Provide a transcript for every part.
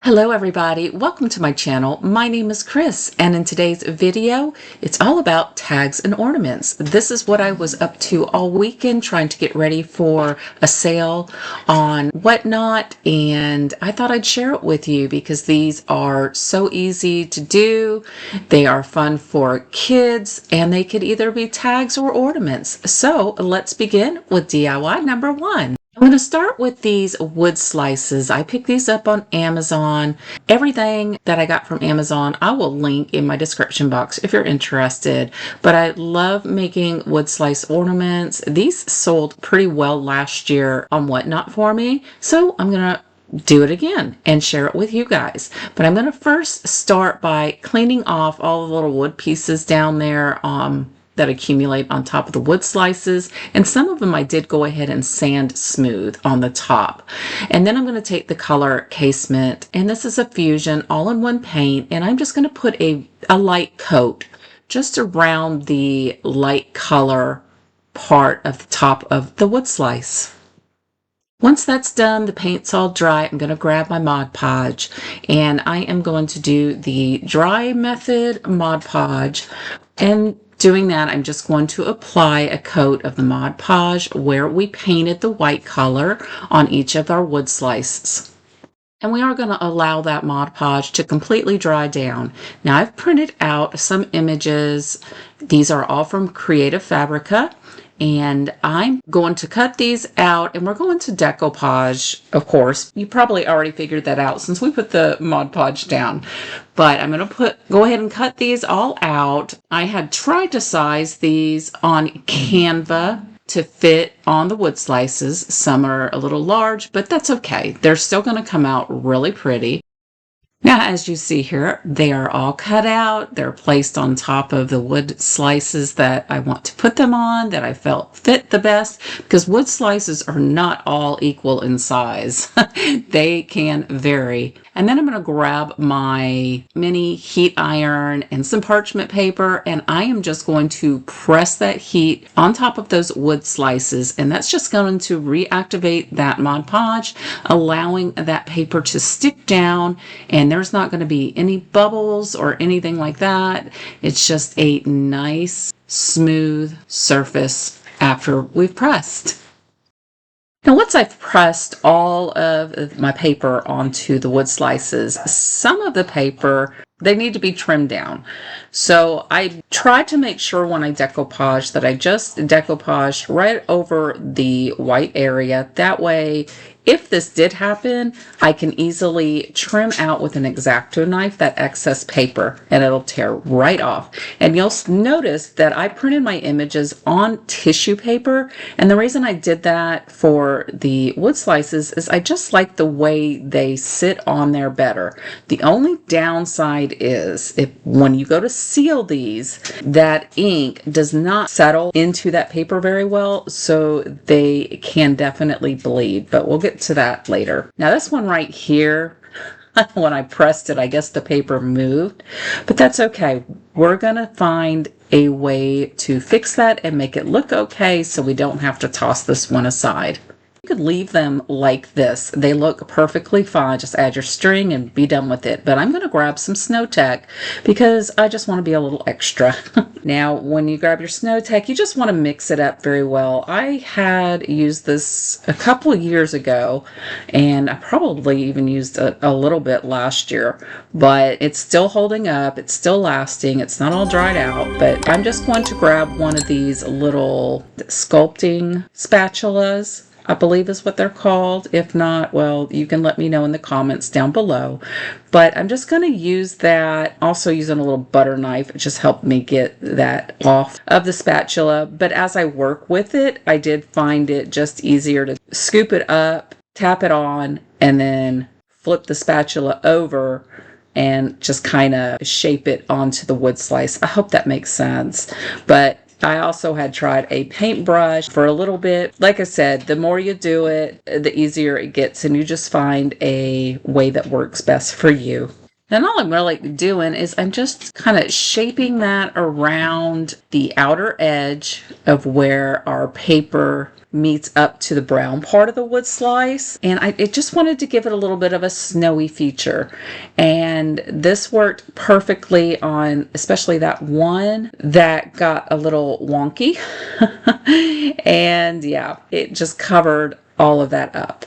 Hello everybody, welcome to my channel. My name is Chris, and in today's video, it's all about tags and ornaments. This is what I was up to all weekend trying to get ready for a sale on Whatnot, and I thought I'd share it with you because these are so easy to do. They are fun for kids, and they could either be tags or ornaments. So let's begin with DIY number one. I'm going to start with these wood slices. I picked these up on Amazon. Everything that I got from Amazon, I will link in my description box if you're interested. But I love making wood slice ornaments. These sold pretty well last year on Whatnot for me. So I'm going to do it again and share it with you guys. But I'm going to first start by cleaning off all the little wood pieces down there that accumulate on top of the wood slices, and some of them I did go ahead and sand smooth on the top. And then I'm going to take the color Casement, and this is a Fusion all-in-one paint, and I'm just going to put a light coat just around the light color part of the top of the wood slice. Once that's done, the paint's all dry, I'm going to grab my Mod Podge, and I am going to do the dry method Mod Podge. And doing that, I'm just going to apply a coat of the Mod Podge where we painted the white color on each of our wood slices. And we are going to allow that Mod Podge to completely dry down. Now I've printed out some images. These are all from Creative Fabrica. And I'm going to cut these out, and we're going to decoupage, of course. You probably already figured that out since we put the Mod Podge down. But I'm going to go ahead and cut these all out. I had tried to size these on Canva to fit on the wood slices. Some are a little large, but that's okay. They're still going to come out really pretty. Now, as you see here, they are all cut out. They're placed on top of the wood slices that I want to put them on, that I felt fit the best, because wood slices are not all equal in size. They can vary. And then I'm going to grab my mini heat iron and some parchment paper, and I am just going to press that heat on top of those wood slices, and that's just going to reactivate that Mod Podge, allowing that paper to stick down, and there's not going to be any bubbles or anything like that. It's just a nice, smooth surface after we've pressed. Now, once I've pressed all of my paper onto the wood slices, some of the paper, they need to be trimmed down. So I tried to make sure when I decoupage that I just decoupaged right over the white area. That way, if this did happen, I can easily trim out with an X-Acto knife that excess paper, and it'll tear right off. And you'll notice that I printed my images on tissue paper, and the reason I did that for the wood slices is I just like the way they sit on there better. The only downside is when you go to seal these, that ink does not settle into that paper very well, so they can definitely bleed, but we'll get to that later. Now this one right here, when I pressed it, I guess the paper moved, but that's okay. We're gonna find a way to fix that and make it look okay so we don't have to toss this one aside. You could leave them like this. They look perfectly fine. Just add your string and be done with it. But I'm going to grab some Snow Tech because I just want to be a little extra. Now, when you grab your Snow Tech, you just want to mix it up very well. I had used this a couple of years ago, and I probably even used a little bit last year, but it's still holding up. It's still lasting. It's not all dried out, but I'm just going to grab one of these little sculpting spatulas, I believe is what they're called. If not, well, you can let me know in the comments down below. But I'm just going to use that, also using a little butter knife. It just helped me get that off of the spatula. But as I work with it, I did find it just easier to scoop it up, tap it on, and then flip the spatula over and just kind of shape it onto the wood slice. I hope that makes sense. But I also had tried a paintbrush for a little bit. Like I said, the more you do it, the easier it gets, and you just find a way that works best for you. And all I'm really doing is I'm just kind of shaping that around the outer edge of where our paper meets up to the brown part of the wood slice. And I just wanted to give it a little bit of a snowy feature. And this worked perfectly on especially that one that got a little wonky. And yeah, it just covered all of that up.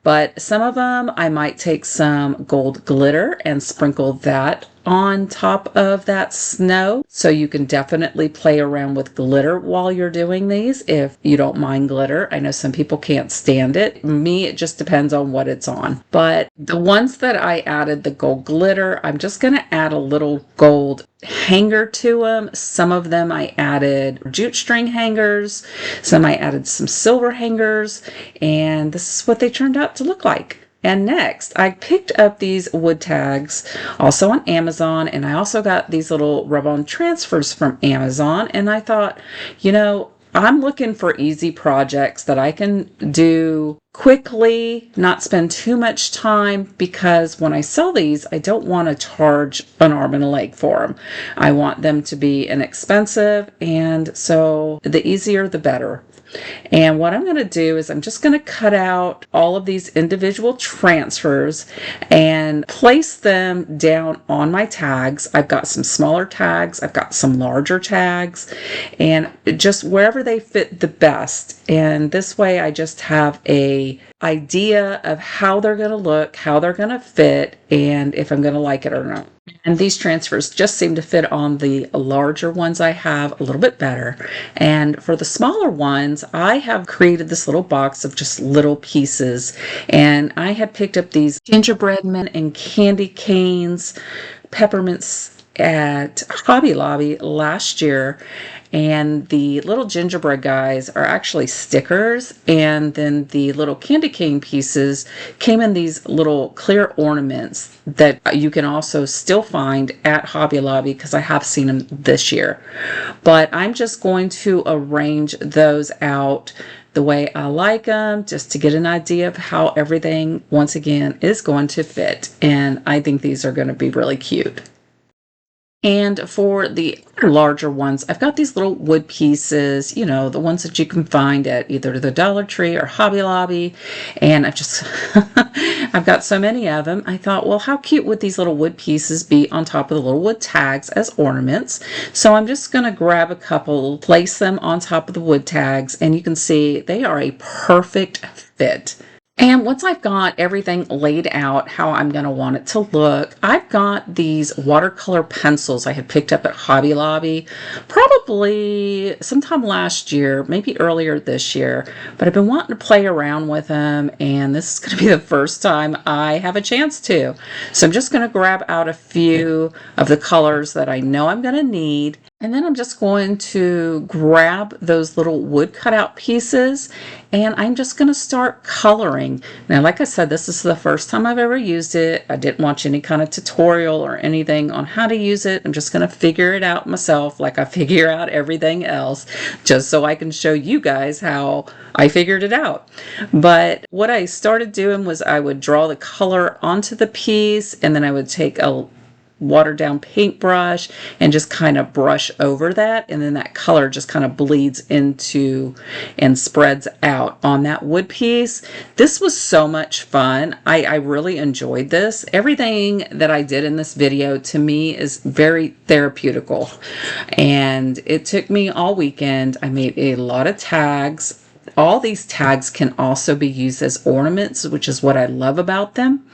But some of them, I might take some gold glitter and sprinkle that on top of that snow. So you can definitely play around with glitter while you're doing these if you don't mind glitter. I know some people can't stand it. Me, it just depends on what it's on. But the ones that I added the gold glitter, I'm just going to add a little gold hanger to them. Some of them I added jute string hangers. Some I added some silver hangers. And this is what they turned out to look like. And next, I picked up these wood tags also on Amazon, and I also got these little rub-on transfers from Amazon, and I thought, you know, I'm looking for easy projects that I can do quickly, not spend too much time, because when I sell these, I don't want to charge an arm and a leg for them. I want them to be inexpensive, and so the easier the better. And what I'm going to do is I'm just going to cut out all of these individual transfers and place them down on my tags. I've got some smaller tags, I've got some larger tags, and just wherever they fit the best. And this way I just have a idea of how they're going to look, how they're going to fit, and if I'm going to like it or not. And these transfers just seem to fit on the larger ones I have a little bit better. And for the smaller ones, I have created this little box of just little pieces. And I had picked up these gingerbread men and candy canes, peppermints at Hobby Lobby last year. And the little gingerbread guys are actually stickers, and then the little candy cane pieces came in these little clear ornaments that you can also still find at Hobby Lobby, because I have seen them this year. But I'm just going to arrange those out the way I like them, just to get an idea of how everything, once again, is going to fit. And I think these are going to be really cute. And for the larger ones, I've got these little wood pieces, you know, the ones that you can find at either the Dollar Tree or Hobby Lobby. And I've got so many of them. I thought, well, how cute would these little wood pieces be on top of the little wood tags as ornaments? So I'm just going to grab a couple, place them on top of the wood tags, and you can see they are a perfect fit. And once I've got everything laid out how I'm going to want it to look, I've got these watercolor pencils I had picked up at Hobby Lobby probably sometime last year, maybe earlier this year, but I've been wanting to play around with them, and this is going to be the first time I have a chance to. So I'm just going to grab out a few of the colors that I know I'm going to need. And then I'm just going to grab those little wood cutout pieces, and I'm just going to start coloring. Now, like I said, this is the first time I've ever used it. I didn't watch any kind of tutorial or anything on how to use it. I'm just going to figure it out myself, like I figure out everything else, just so I can show you guys how I figured it out. But what I started doing was I would draw the color onto the piece, and then I would take a watered down paintbrush and just kind of brush over that, and then that color just kind of bleeds into and spreads out on that wood piece. This was so much fun. I really enjoyed this. Everything that I did in this video to me is very therapeutical, and it took me all weekend. I made a lot of tags. All these tags can also be used as ornaments, which is what I love about them.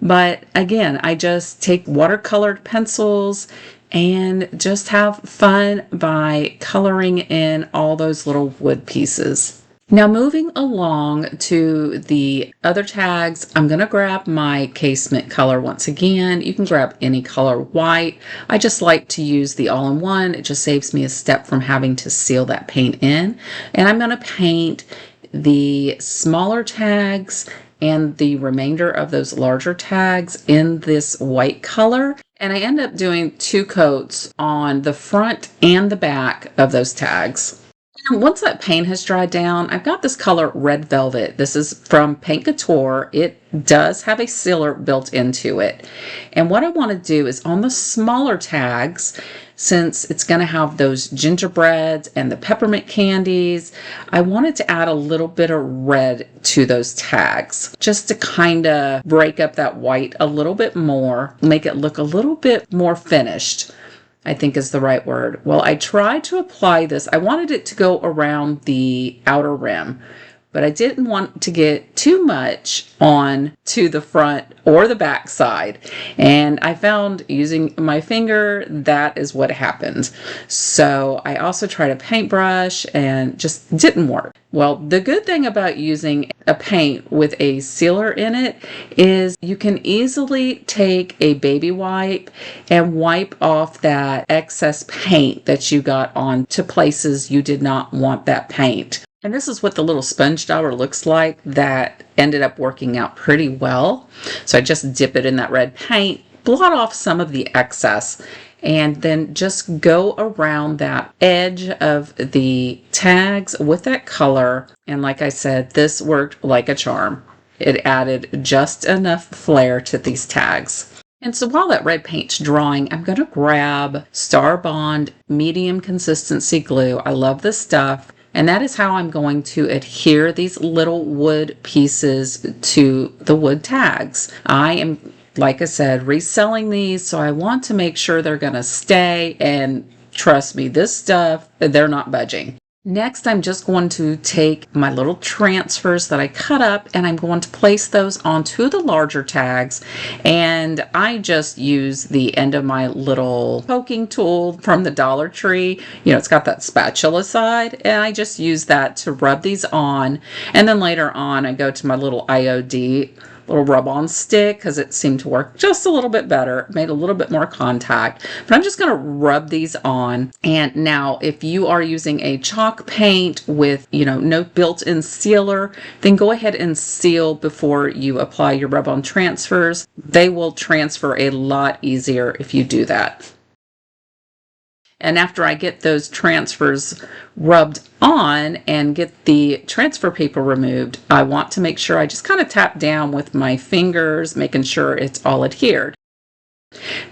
But again, I just take watercolored pencils and just have fun by coloring in all those little wood pieces. Now, moving along to the other tags, I'm going to grab my casement color once again. You can grab any color white. I just like to use the all-in-one. It just saves me a step from having to seal that paint in. And I'm going to paint the smaller tags and the remainder of those larger tags in this white color. And I end up doing 2 coats on the front and the back of those tags. And once that paint has dried down, I've got this color Red Velvet. This is from Paint Couture. It does have a sealer built into it. And what I want to do is on the smaller tags, since it's going to have those gingerbreads and the peppermint candies, I wanted to add a little bit of red to those tags just to kind of break up that white a little bit more, make it look a little bit more finished, I think is the right word. Well, I tried to apply this. I wanted it to go around the outer rim, but I didn't want to get too much on to the front or the back side. And I found using my finger, that is what happened. So I also tried a paintbrush and just didn't work. Well, the good thing about using a paint with a sealer in it is you can easily take a baby wipe and wipe off that excess paint that you got on to places you did not want that paint. And this is what the little sponge dauber looks like. That ended up working out pretty well. So I just dip it in that red paint, blot off some of the excess, and then just go around that edge of the tags with that color. And like I said, this worked like a charm. It added just enough flair to these tags. And so while that red paint's drying, I'm going to grab Star Bond medium consistency glue. I love this stuff. And that is how I'm going to adhere these little wood pieces to the wood tags. I am, like I said, reselling these, so I want to make sure they're going to stay. And trust me, this stuff, they're not budging. Next, I'm just going to take my little transfers that I cut up and I'm going to place those onto the larger tags. And I just use the end of my little poking tool from the Dollar Tree. You know, it's got that spatula side, and I just use that to rub these on. And then later on, I go to my little IOD little rub-on stick because it seemed to work just a little bit better, made a little bit more contact. But I'm just going to rub these on. And now if you are using a chalk paint with, no built-in sealer, then go ahead and seal before you apply your rub-on transfers. They will transfer a lot easier if you do that. And after I get those transfers rubbed on and get the transfer paper removed, I want to make sure I just kind of tap down with my fingers, making sure it's all adhered.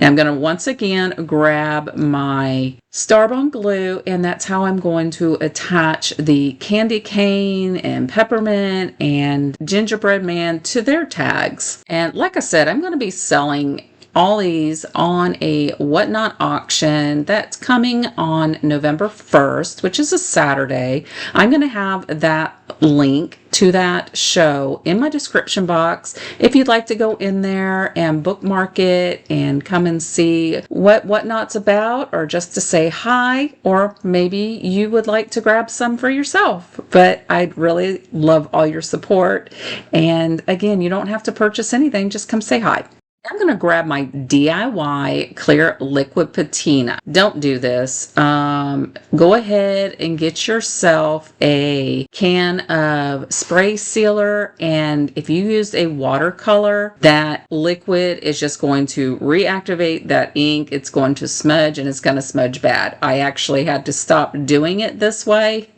Now I'm going to once again grab my Star Bond glue, and that's how I'm going to attach the candy cane and peppermint and gingerbread man to their tags. And like I said, I'm going to be selling all these on a Whatnot auction that's coming on November 1st, which is a Saturday. I'm going to have that link to that show in my description box if you'd like to go in there and bookmark it and come and see what Whatnot's about, or just to say hi, or maybe you would like to grab some for yourself. But I'd really love all your support. And again, you don't have to purchase anything, just come say hi. I'm going to grab my DIY clear liquid patina. Don't do this. Go ahead and get yourself a can of spray sealer, and if you used a watercolor, that liquid is just going to reactivate that ink. It's going to smudge, and it's going to smudge bad. I actually had to stop doing it this way.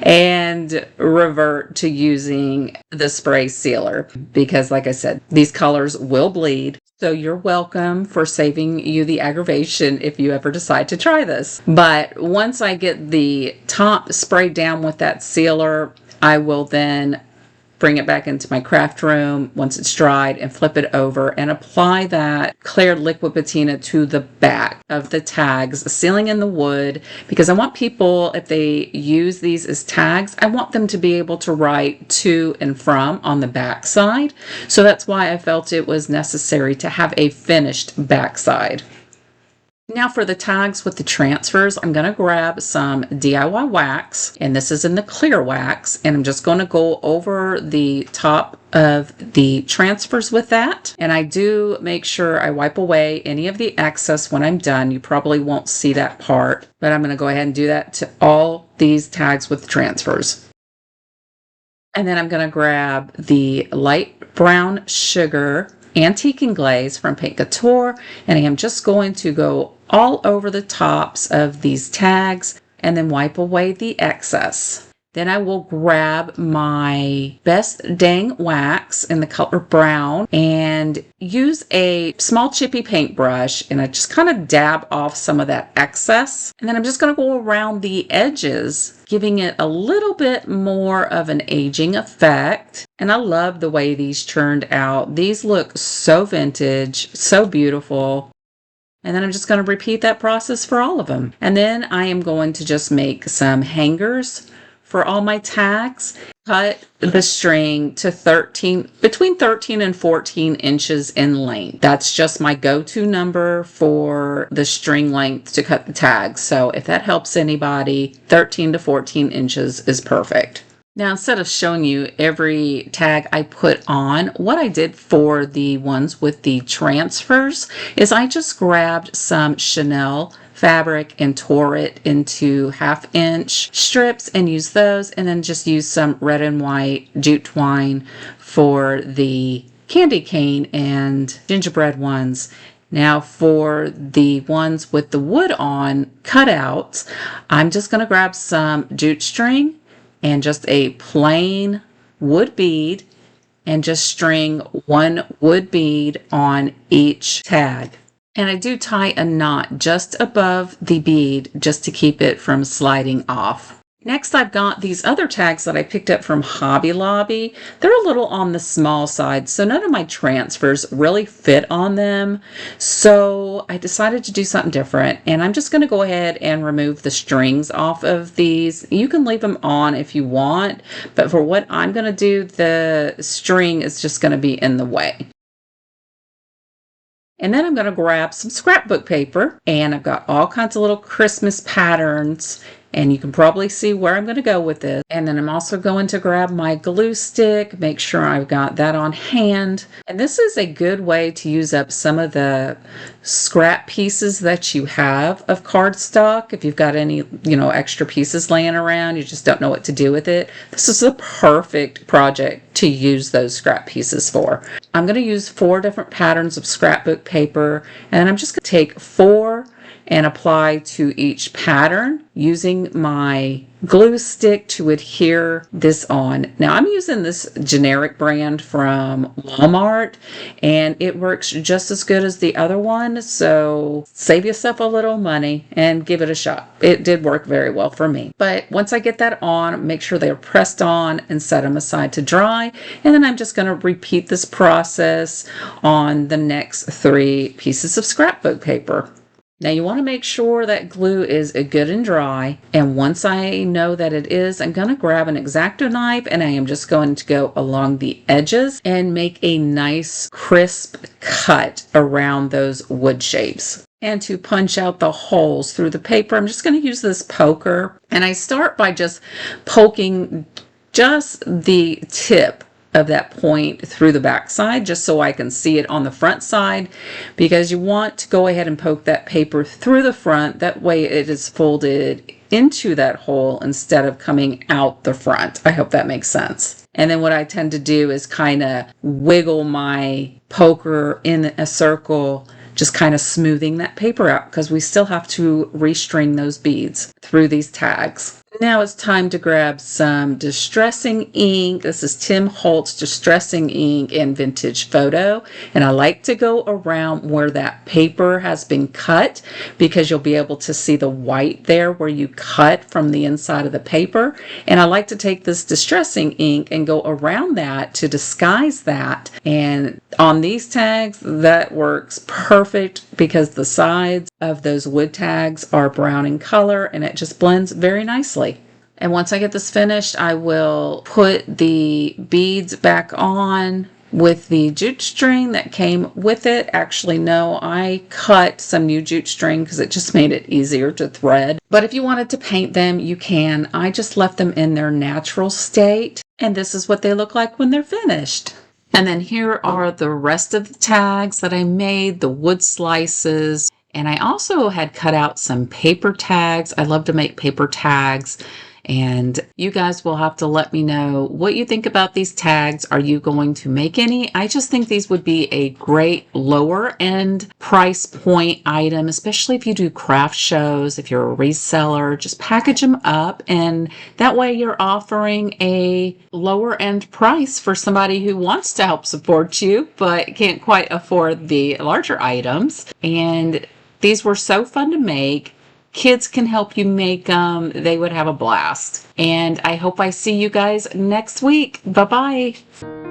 And revert to using the spray sealer because, like I said, these colors will bleed. So you're welcome for saving you the aggravation if you ever decide to try this. But once I get the top sprayed down with that sealer, I will then bring it back into my craft room once it's dried and flip it over and apply that clear liquid patina to the back of the tags, sealing in the wood, because I want people, if they use these as tags, I want them to be able to write to and from on the back side. So that's why I felt it was necessary to have a finished back side. Now for the tags with the transfers, I'm going to grab some DIY wax, and this is in the clear wax, and I'm just going to go over the top of the transfers with that. And I do make sure I wipe away any of the excess when I'm done. You probably won't see that part, but I'm going to go ahead and do that to all these tags with transfers. And then I'm going to grab the light brown sugar Antique and Glaze from Paint Couture, and I am just going to go all over the tops of these tags and then wipe away the excess. Then I will grab my Best Dang Wax in the color brown and use a small chippy paintbrush, and I just kind of dab off some of that excess. And then I'm just going to go around the edges, giving it a little bit more of an aging effect. And I love the way these turned out. These look so vintage, so beautiful. And then I'm just going to repeat that process for all of them. And then I am going to just make some hangers for all my tags. Cut the string to between 13 and 14 inches in length. That's just my go-to number for the string length to cut the tags. So if that helps anybody, 13 to 14 inches is perfect. Now, instead of showing you every tag I put on, what I did for the ones with the transfers is I just grabbed some Chanel fabric and tore it into 1/2-inch strips and used those, and then just used some red and white jute twine for the candy cane and gingerbread ones. Now for the ones with the wood on cutouts, I'm just going to grab some jute string and just a plain wood bead and just string one wood bead on each tag. And I do tie a knot just above the bead just to keep it from sliding off. Next, I've got these other tags that I picked up from Hobby Lobby. They're a little on the small side, so none of my transfers really fit on them. So I decided to do something different, and I'm just going to go ahead and remove the strings off of these. You can leave them on if you want, but for what I'm going to do, the string is just going to be in the way. And then I'm going to grab some scrapbook paper, and I've got all kinds of little Christmas patterns, and you can probably see where I'm going to go with this. And then I'm also going to grab my glue stick, make sure I've got that on hand. And this is a good way to use up some of the scrap pieces that you have of cardstock. If you've got any, extra pieces laying around, you just don't know what to do with it. This is a perfect project to use those scrap pieces for. I'm going to use 4 different patterns of scrapbook paper, and I'm just going to take 4 and apply to each pattern using my glue stick to adhere this on. Now I'm using this generic brand from Walmart, and it works just as good as the other one, so save yourself a little money and give it a shot. It did work very well for me. But once I get that on, make sure they're pressed on and set them aside to dry, and then I'm just going to repeat this process on the next 3 pieces of scrapbook paper. Now you want to make sure that glue is good and dry, and once I know that it is, I'm going to grab an X-Acto knife, and I am just going to go along the edges and make a nice crisp cut around those wood shapes. And to punch out the holes through the paper, I'm just going to use this poker, and I start by just poking just the tip of that point through the back side, just so I can see it on the front side, because you want to go ahead and poke that paper through the front. That way it is folded into that hole instead of coming out the front. I hope that makes sense. And then what I tend to do is kind of wiggle my poker in a circle, just kind of smoothing that paper out, because we still have to restring those beads through these tags. Now it's time to grab some distressing ink. This is Tim Holtz Distressing Ink in Vintage Photo. And I like to go around where that paper has been cut, because you'll be able to see the white there where you cut from the inside of the paper. And I like to take this distressing ink and go around that to disguise that. And on these tags, that works perfect, because the sides of those wood tags are brown in color, and it just blends very nicely. And once I get this finished, I will put the beads back on with the jute string that came with it. Actually, no, I cut some new jute string because it just made it easier to thread. But if you wanted to paint them, you can. I just left them in their natural state, and this is what they look like when they're finished. And then here are the rest of the tags that I made, the wood slices. And I also had cut out some paper tags. I love to make paper tags. And you guys will have to let me know what you think about these tags. Are you going to make any? I just think these would be a great lower end price point item, especially if you do craft shows, if you're a reseller. Just package them up, and that way you're offering a lower end price for somebody who wants to help support you but can't quite afford the larger items. And these were so fun to make. Kids can help you make them. They would have a blast. And I hope I see you guys next week. Bye-bye.